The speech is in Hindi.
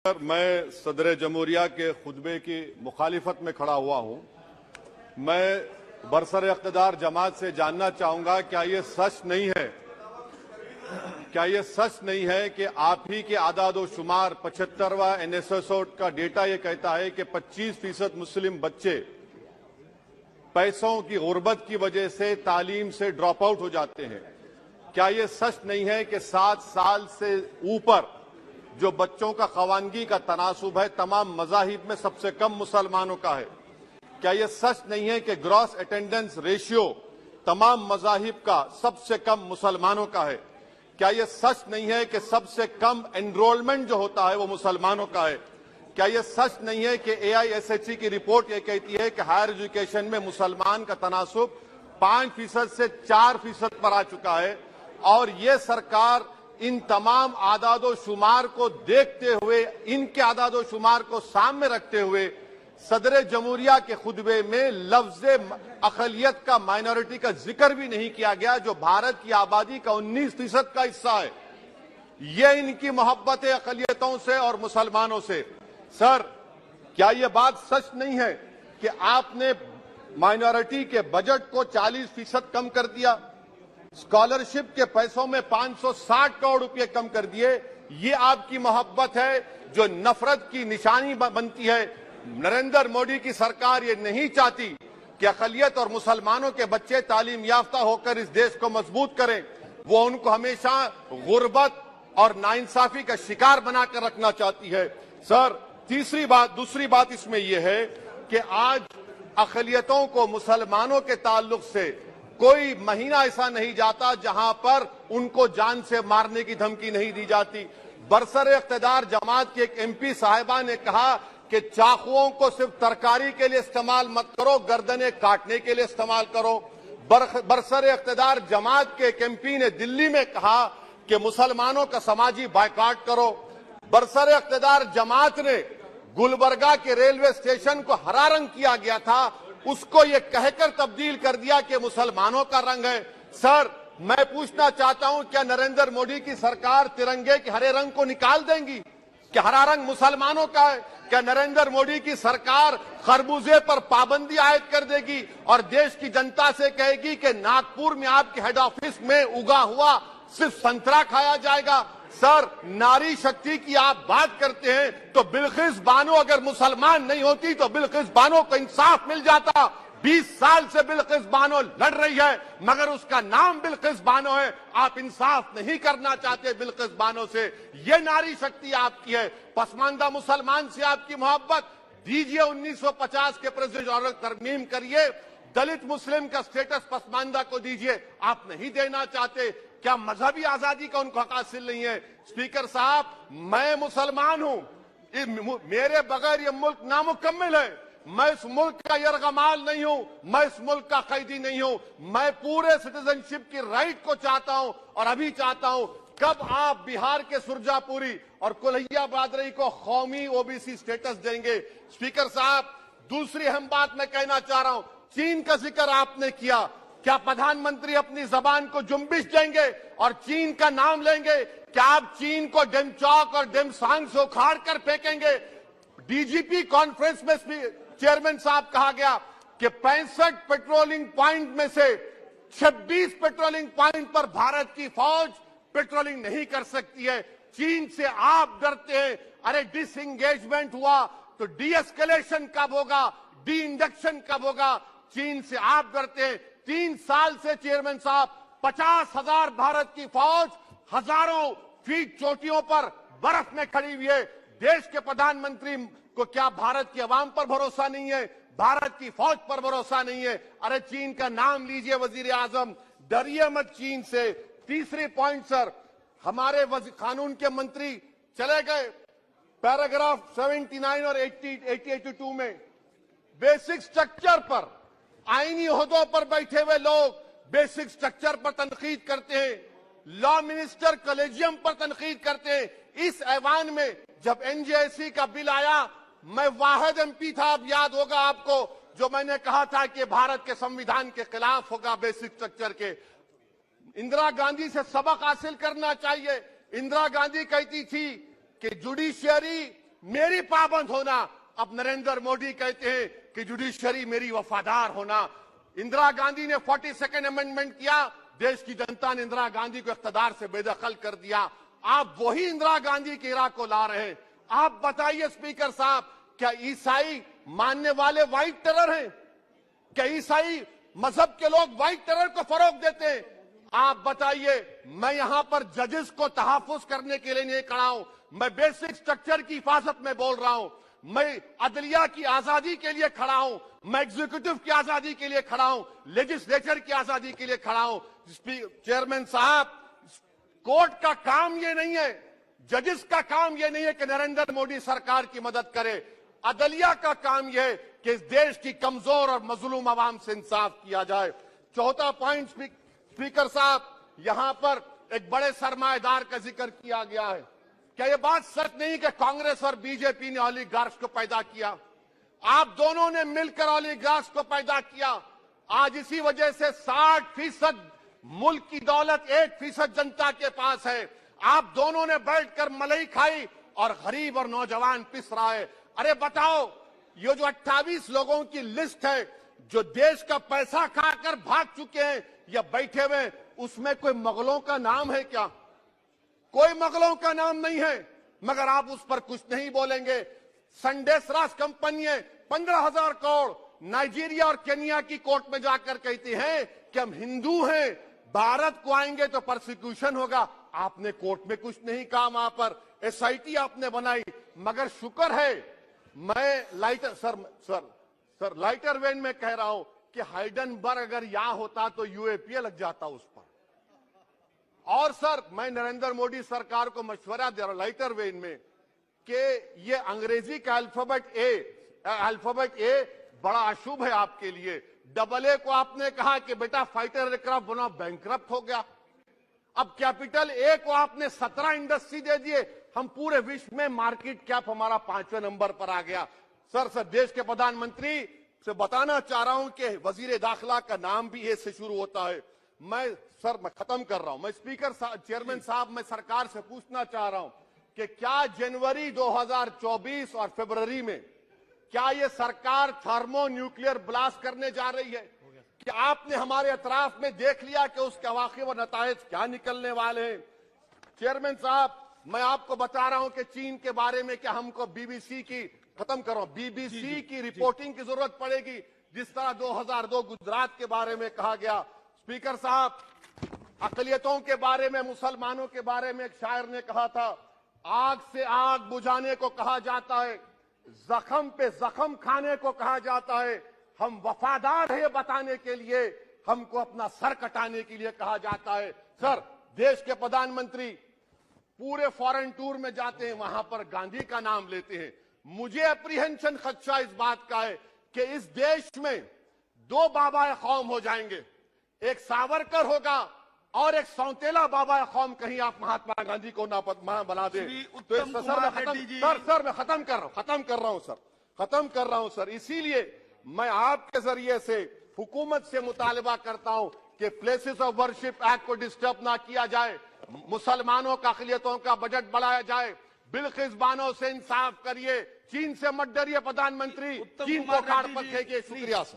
मैं सदर जमहूरिया के खुतबे की मुखालिफत में खड़ा हुआ हूं। मैं बरसर इक़्तिदार जमात से जानना चाहूंगा, क्या ये सच नहीं है कि आप ही के आदाद शुमार 75वां NSSO का डेटा ये कहता है कि 25% मुस्लिम बच्चे पैसों की गुर्बत की वजह से तालीम से ड्रॉप आउट हो जाते हैं। क्या ये सच नहीं है कि 7 साल से ऊपर जो बच्चों का खवानगी का तनासुब है तमाम मज़ाहिब में सबसे कम मुसलमानों का है? क्या यह सच नहीं है कि ग्रॉस अटेंडेंस रेशियो तमाम मज़ाहिब का सबसे कम मुसलमानों का है? क्या यह सच नहीं है कि सबसे कम एनरोलमेंट जो होता है वो मुसलमानों का है? क्या यह सच नहीं है कि AISHE की रिपोर्ट ये कहती है कि हायर एजुकेशन में मुसलमान का तनासुब 5% से 4% पर आ चुका है? और ये सरकार इन तमाम आदादो शुमार को देखते हुए, इनके आदादो शुमार को सामने रखते हुए सदर जमहूरिया के खुतबे में लफ्ज अक़लियत का, माइनॉरिटी का जिक्र भी नहीं किया गया, जो भारत की आबादी का 19% का हिस्सा है। ये इनकी मोहब्बत है अक़लियतों से और मुसलमानों से। सर, क्या यह बात सच नहीं है कि आपने माइनॉरिटी के बजट को 40% कम कर दिया, स्कॉलरशिप के पैसों में 560 करोड़ रुपए कम कर दिए? ये आपकी मोहब्बत है जो नफरत की निशानी बनती है। नरेंद्र मोदी की सरकार ये नहीं चाहती कि अक़लियत और मुसलमानों के बच्चे तालीम याफ्ता होकर इस देश को मजबूत करें। वो उनको हमेशा गुर्बत और नाइंसाफी का शिकार बनाकर रखना चाहती है। सर, दूसरी बात इसमें यह है कि आज अक़लियतों को मुसलमानों के ताल्लुक से कोई महीना ऐसा नहीं जाता जहां पर उनको जान से मारने की धमकी नहीं दी जाती। बरसर इक़्तिदार जमात की एक MP साहिबा ने कहा कि चाकुओं को सिर्फ तरकारी के लिए इस्तेमाल मत करो, गर्दनें काटने के लिए इस्तेमाल करो। बरसर इक़्तिदार जमात के एक MP ने दिल्ली में कहा कि मुसलमानों का समाजी बायकॉट करो। बरसर इक़्तिदार जमात ने गुलबर्गा के रेलवे स्टेशन को हरा रंग किया गया था, उसको ये कहकर तब्दील कर दिया कि मुसलमानों का रंग है। सर, मैं पूछना चाहता हूं, क्या नरेंद्र मोदी की सरकार तिरंगे के हरे रंग को निकाल देंगी? क्या हरा रंग मुसलमानों का है? क्या नरेंद्र मोदी की सरकार खरबूजे पर पाबंदी आयद कर देगी और देश की जनता से कहेगी कि नागपुर में आपके हेड ऑफिस में उगा हुआ सिर्फ संतरा खाया जाएगा? सर, नारी शक्ति की आप बात करते हैं तो बिल्किस बानो अगर मुसलमान नहीं होती तो बिल्किस बानो को इंसाफ मिल जाता। 20 साल से बिल्किस बानो लड़ रही है मगर उसका नाम बिल्किस बानो है। आप इंसाफ नहीं करना चाहते बिल्किस बानो से। ये नारी शक्ति आपकी है। पसमानदा मुसलमान से आपकी मोहब्बत, दीजिए 1950 के प्रेसिडेंट ऑर्डर तरमीम करिए, दलित मुस्लिम का स्टेटस पसमानदा को दीजिए। आप नहीं देना चाहते। क्या मजहबी आजादी का उनको हक हासिल नहीं है? स्पीकर साहब, मैं मुसलमान हूं, मेरे बगैर ये मुल्क नामुकम्मल है। मैं इस मुल्क का यरगमाल नहीं हूं, मैं इस मुल्क का कैदी नहीं हूं। मैं पूरे सिटीजनशिप की राइट को चाहता हूं और अभी चाहता हूं। कब आप बिहार के सुरजापुरी और कुल्हिया बादरी को कौमी OBC स्टेटस देंगे? स्पीकर साहब, दूसरी अहम बात मैं कहना चाह रहा हूं, चीन का जिक्र आपने किया। क्या प्रधानमंत्री अपनी जबान को जुम्बिश देंगे और चीन का नाम लेंगे? क्या आप चीन को डेमचौक और डेमसांग से उखाड़ कर फेंकेंगे? DGP कॉन्फ्रेंस में चेयरमैन साहब कहा गया कि 65 पेट्रोलिंग पॉइंट में से 26 पेट्रोलिंग पॉइंट पर भारत की फौज पेट्रोलिंग नहीं कर सकती है। चीन से आप डरते हैं। अरे, डिसएंगेजमेंट हुआ तो डी-एस्केलेशन कब होगा? डी इंडक्शन कब होगा? चीन से आप डरते हैं। 3 साल से चेयरमैन साहब 50,000 भारत की फौज हजारों फीट चोटियों पर बर्फ में खड़ी हुई है। देश के प्रधानमंत्री को क्या भारत की आवाम पर भरोसा नहीं है? भारत की फौज पर भरोसा नहीं है? अरे, चीन का नाम लीजिए वजीर आजम, डरिए मत चीन से। तीसरी पॉइंट सर, हमारे कानून के मंत्री चले गए। पैराग्राफ 79 और 82 में बेसिक स्ट्रक्चर पर, आईनी ओहदों पर बैठे हुए लोग बेसिक स्ट्रक्चर पर तनकीद करते हैं, लॉ मिनिस्टर कॉलेजियम पर तनकीद करते हैं। इस ऐवान में जब NJSE का बिल आया, मैं वाहिद MP था, अब याद होगा आपको, जो मैंने कहा था कि भारत के संविधान के खिलाफ होगा बेसिक स्ट्रक्चर के। इंदिरा गांधी से सबक हासिल करना चाहिए। इंदिरा गांधी कहती थी कि जुडिशियरी मेरी पाबंद होना। अब नरेंद्र मोदी कहते हैं कि जुडिशरी मेरी वफादार होना। इंदिरा गांधी ने 42nd अमेंडमेंट किया, देश की जनता ने इंदिरा गांधी को इख्तियार से बेदखल कर दिया। आप वही इंदिरा गांधी के इराक को ला रहे हैं। आप बताइए स्पीकर साहब, क्या ईसाई मानने वाले व्हाइट टेरर हैं? क्या ईसाई मजहब के लोग व्हाइट टेरर को फरोग देते हैं? आप बताइए। मैं यहां पर जजेस को तहफुज करने के लिए नहीं खड़ा हूं, मैं बेसिक स्ट्रक्चर की हिफाजत में बोल रहा हूं। मैं अदलिया की आजादी के लिए खड़ा हूं, मैं एग्जीक्यूटिव की आजादी के लिए खड़ा हूं, लेजिस्लेचर की आजादी के लिए खड़ा हूं। चेयरमैन साहब, कोर्ट का काम ये नहीं है, जजेस का काम ये नहीं है कि नरेंद्र मोदी सरकार की मदद करे। अदलिया का काम यह है कि इस देश की कमजोर और मजलूम आवाम से इंसाफ किया जाए। चौथा पॉइंट स्पीकर साहब, यहां पर एक बड़े सरमाएदार का जिक्र किया गया है। क्या यह बात सच नहीं कि कांग्रेस और बीजेपी ने ओलिगार्क्स को पैदा किया? आप दोनों ने मिलकर ओलिगार्क्स को पैदा किया। आज इसी वजह से 60% मुल्क की दौलत 1% जनता के पास है। आप दोनों ने बैठकर मलाई खाई और गरीब और नौजवान पिस रहा है। अरे बताओ, ये जो 28 लोगों की लिस्ट है जो देश का पैसा खाकर भाग चुके हैं या बैठे हुए, उसमें कोई मुगलों का नाम है क्या? कोई मुगलों का नाम नहीं है, मगर आप उस पर कुछ नहीं बोलेंगे। संडेसरास कंपनी है 15,000 करोड़ नाइजीरिया और केनिया की कोर्ट में जाकर कहती है कि हम हिंदू हैं, भारत को आएंगे तो प्रोसिक्यूशन होगा। आपने कोर्ट में कुछ नहीं कहा, वहां पर एसआईटी आपने बनाई। मगर शुक्र है, मैं लाइटर वेन में कह रहा हूं कि हाइडेनबर्ग अगर यहां होता तो यूएपीए लग जाता उस पर। और सर, मैं नरेंद्र मोदी सरकार को मशवरा दे रहा हूं लाइटर वेन में कि ये अंग्रेजी का अल्फाबेट ए बड़ा अशुभ है आपके लिए। AA को आपने कहा कि बेटा फाइटर एयरक्राफ्ट बनाओ, बैंकरप्ट हो गया। अब कैपिटल A को आपने 17 इंडस्ट्री दे दिए, हम पूरे विश्व में मार्केट कैप हमारा 5वें नंबर पर आ गया। सर, देश के प्रधानमंत्री से बताना चाह रहा हूं कि वजीर दाखिला का नाम भी ए से शुरू होता है। मैं खत्म कर रहा हूं। मैं चेयरमैन साहब, मैं सरकार से पूछना चाह रहा हूं कि क्या जनवरी 2024 और फरवरी में क्या ये सरकार थर्मो न्यूक्लियर ब्लास्ट करने जा रही है? कि आपने हमारे अतराफ में देख लिया कि उसके वाक़िब और नतायज क्या निकलने वाले हैं? चेयरमैन साहब, मैं आपको बता रहा हूं कि चीन के बारे में क्या हमको बीबीसी की रिपोर्टिंग की जरूरत पड़ेगी, जिस तरह 2002 गुजरात के बारे में कहा गया। स्पीकर साहब, अकलियतों के बारे में, मुसलमानों के बारे में एक शायर ने कहा था, आग से आग बुझाने को कहा जाता है, जख्म पे जख्म खाने को कहा जाता है। हम वफादार है बताने के लिए, हमको अपना सर कटाने के लिए कहा जाता है। सर, देश के प्रधानमंत्री पूरे फॉरेन टूर में जाते हैं, वहां पर गांधी का नाम लेते हैं। मुझे अप्रीहेंशन, खदशा इस बात का है कि इस देश में 2 बाबा कौम हो जाएंगे, एक सावरकर होगा और एक सौतेला बाबा कौम। कहीं आप महात्मा गांधी को ना बना दे तो सर मैं खत्म कर रहा हूं सर। इसीलिए मैं आपके जरिए से हुकूमत से मुतालबा करता हूं कि प्लेसेस ऑफ वर्शिप एक्ट को डिस्टर्ब ना किया जाए, मुसलमानों का अक़लियतों का बजट बढ़ाया जाए, बिल्किस बानो से इंसाफ करिए, चीन से मत डरिए प्रधानमंत्री, चीन को काट पर फेंकिए। शुक्रिया सर।